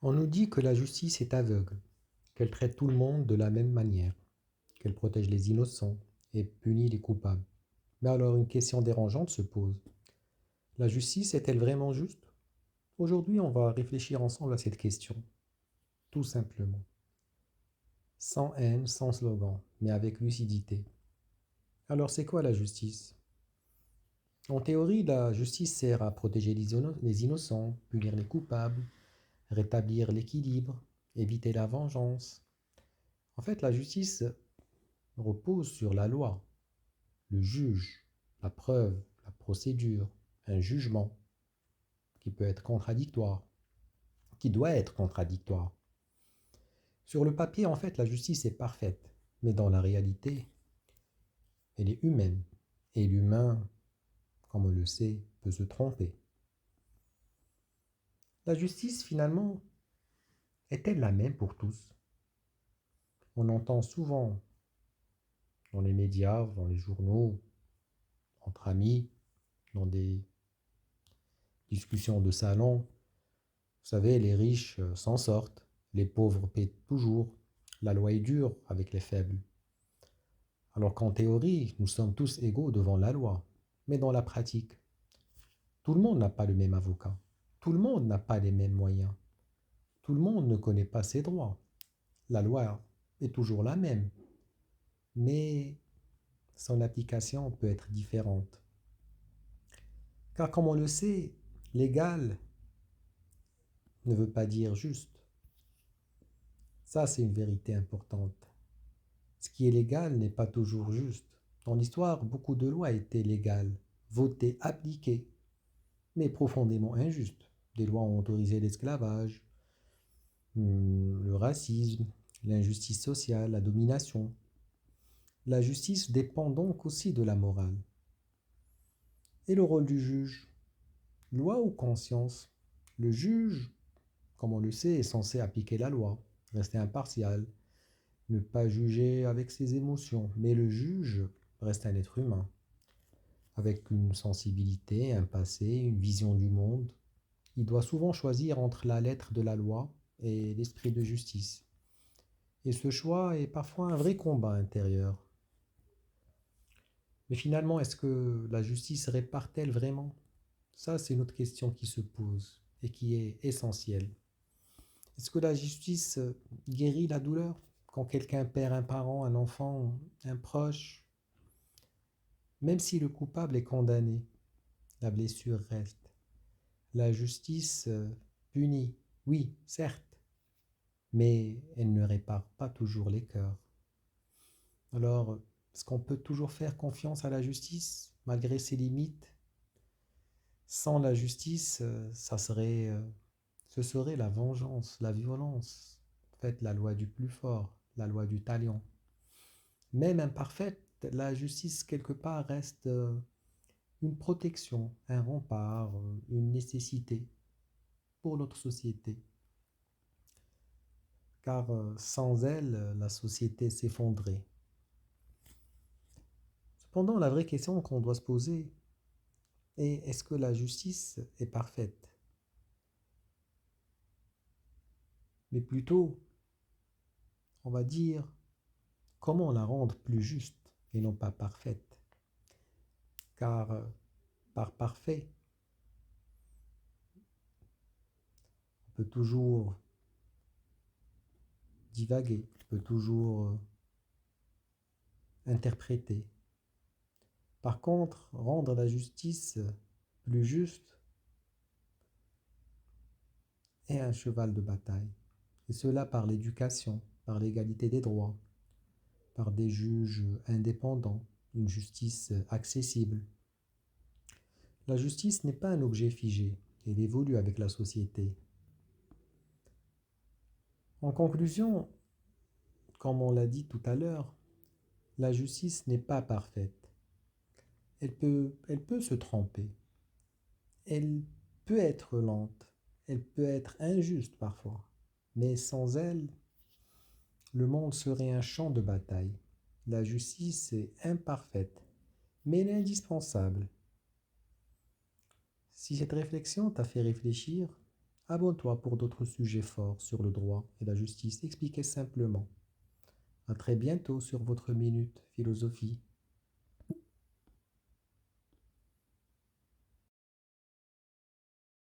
On nous dit que la justice est aveugle, qu'elle traite tout le monde de la même manière, qu'elle protège les innocents et punit les coupables. Mais alors une question dérangeante se pose. La justice est-elle vraiment juste? Aujourd'hui, on va réfléchir ensemble à cette question, tout simplement. Sans haine, sans slogan, mais avec lucidité. Alors c'est quoi la justice? En théorie, la justice sert à protéger les innocents, punir les coupables, rétablir l'équilibre, éviter la vengeance. En fait, la justice repose sur la loi, le juge, la preuve, la procédure, un jugement qui peut être contradictoire, qui doit être contradictoire. Sur le papier, en fait, la justice est parfaite, mais dans la réalité, elle est humaine. Et l'humain, comme on le sait, peut se tromper. La justice, finalement, est-elle la même pour tous? On entend souvent dans les médias, dans les journaux, entre amis, dans des discussions de salon. Vous savez, les riches s'en sortent, les pauvres paient toujours. La loi est dure avec les faibles. Alors qu'en théorie, nous sommes tous égaux devant la loi. Mais dans la pratique, tout le monde n'a pas le même avocat. Tout le monde n'a pas les mêmes moyens. Tout le monde ne connaît pas ses droits. La loi est toujours la même, mais son application peut être différente. Car comme on le sait, légal ne veut pas dire juste. Ça, c'est une vérité importante. Ce qui est légal n'est pas toujours juste. Dans l'histoire, beaucoup de lois étaient légales, votées, appliquées, mais profondément injustes. Des lois ont autorisé l'esclavage, le racisme, l'injustice sociale, la domination. La justice dépend donc aussi de la morale. Et le rôle du juge? Loi ou conscience? Le juge, comme on le sait, est censé appliquer la loi, rester impartial, ne pas juger avec ses émotions. Mais le juge reste un être humain, avec une sensibilité, un passé, une vision du monde. Il doit souvent choisir entre la lettre de la loi et l'esprit de justice. Et ce choix est parfois un vrai combat intérieur. Mais finalement, est-ce que la justice répare-t-elle vraiment? Ça, c'est une autre question qui se pose et qui est essentielle. Est-ce que la justice guérit la douleur? Quand quelqu'un perd un parent, un enfant, un proche, même si le coupable est condamné, la blessure reste. La justice punit, oui, certes, mais elle ne répare pas toujours les cœurs. Alors, est-ce qu'on peut toujours faire confiance à la justice malgré ses limites? Sans la justice, ce serait la vengeance, la violence. En fait, la loi du plus fort, la loi du talion. Même imparfaite, la justice quelque part reste une protection, un rempart, une nécessité pour notre société. Car sans elle, la société s'effondrait. Cependant, la vraie question qu'on doit se poser est est-ce que la justice est parfaite? Mais plutôt, on va dire, comment la rendre plus juste et non pas parfaite? Car par parfait, on peut toujours divaguer, on peut toujours interpréter. Par contre, rendre la justice plus juste est un cheval de bataille. Et cela par l'éducation, par l'égalité des droits, par des juges indépendants, une justice accessible. La justice n'est pas un objet figé, elle évolue avec la société. En conclusion, comme on l'a dit tout à l'heure, la justice n'est pas parfaite. Elle peut se tromper, elle peut être lente, elle peut être injuste parfois, mais sans elle, le monde serait un champ de bataille. La justice est imparfaite, mais elle est indispensable. Si cette réflexion t'a fait réfléchir, Abonne-toi pour d'autres sujets forts sur le droit et la justice expliqués simplement. À très bientôt sur votre Minute Philosophie.